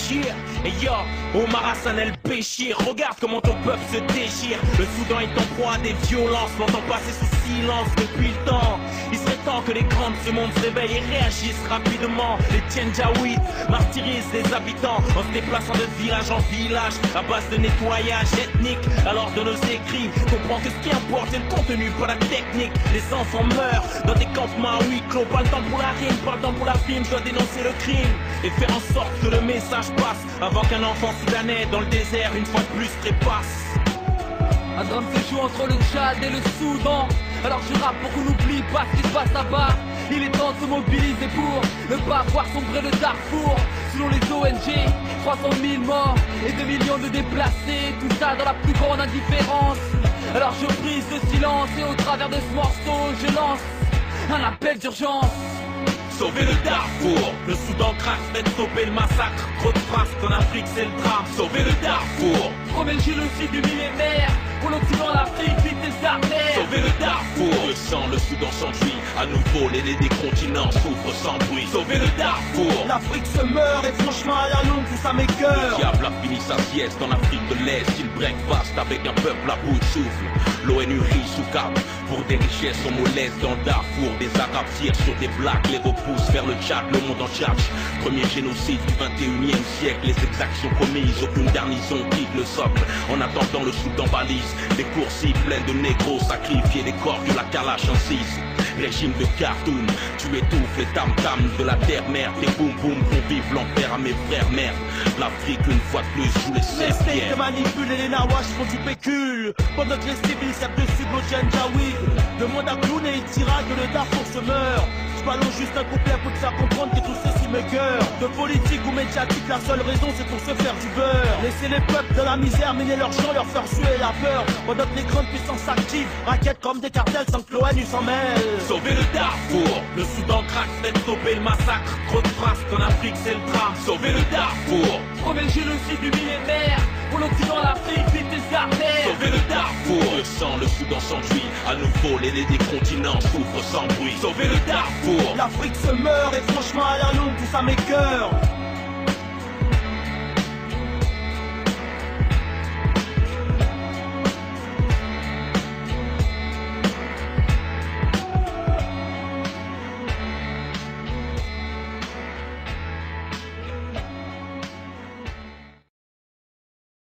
Béchir. Et yo, Omar Hassan El Béchir, regarde comment ton peuple se déchire. Le Soudan est en proie à des violences, longtemps passé sous silence depuis le temps. Il serait temps que les grands de ce monde se réveillent et réagissent rapidement. Les Tiendjaouites martyrisent les habitants en se déplaçant de village en village à base de nettoyage ethnique. Alors de nos écrits, comprends que ce qui importe c'est le contenu, pas la technique. Les enfants meurent dans des campements à huis clos. Pas le temps pour la rime, pas le temps pour la film. Je dois dénoncer le crime et faire en sorte que le message passe avant qu'un enfant soudanais dans le désert une fois de plus trépasse. Un drame se joue entre le Tchad et le Soudan. Alors je rappe pour qu'on n'oublie pas ce qui se passe là-bas. Il est temps de se mobiliser pour ne pas voir sombrer le Darfour. Selon les ONG, 300 000 morts et 2 millions de déplacés. Tout ça dans la plus grande indifférence. Alors je brise le silence et au travers de ce morceau je lance un appel d'urgence. Sauver le Darfour, le Soudan craque, faites stopper le massacre. Trop de phrases qu'en Afrique c'est le drame. Sauver le Darfour, Premier génocide du millénaire. Pour l'Occident, l'Afrique, vite des artères. sauver le Darfour, le sang, le Soudan s'enfuit. À nouveau, les des continents souffrent sans bruit. Sauver le Darfour, L'Afrique se meurt et franchement à la longue tout ça le m'écoeure. diable a fini sa sieste en Afrique de l'Est. Il breakfast avec un peuple à bout de souffle. L'ONU rit sous cap pour des richesses sont molestes dans le Darfour. Des Arabes tirent sur des blacks, les repoussent vers le Tchad, le monde en charge. Premier génocide du 21e siècle, les exactions commises, aucune garnison quitte le socle. En attendant le Soudan balise, des coursives pleines de négros sacrifiés, les corps de la Kalash en 6. Régime de Khartoum, tu étouffes les tam-tams de la terre-mère. Des boum-boum font vivre l'enfer à mes frères, merde. L'Afrique une fois de plus joue les Les States serpillères. te manipulent et les Nawash font du pécule. Pendant que les civils servent de sud au Tiendjaouid. Demande à Clown et il dira que le Darfour se meurt. J'ballonne juste un couplet pour te faire comprendre que tout ceci m'écoeure. De politique ou médiatique, la seule raison c'est pour se faire du beurre. Laisser les peuples dans la misère, mener leur champ, leur faire suer la peur. Pendant que les grandes puissances s'activent, raquettent comme des cartels sans que l'ONU s'en mêle. Sauver le Darfour, le Soudan craque, faites stopper le massacre. Trop de phrases qu'en Afrique c'est le drame. Sauver le Darfour, Premier génocide du millénaire. Pour l'Occident, l'Afrique, vite des artères. sauver le Darfour, le sang, le Soudan s'enfuit. À nouveau, les des continents souffrent sans bruit. Sauver le Darfour, L'Afrique se meurt et franchement à la longue tout ça m'écoeure.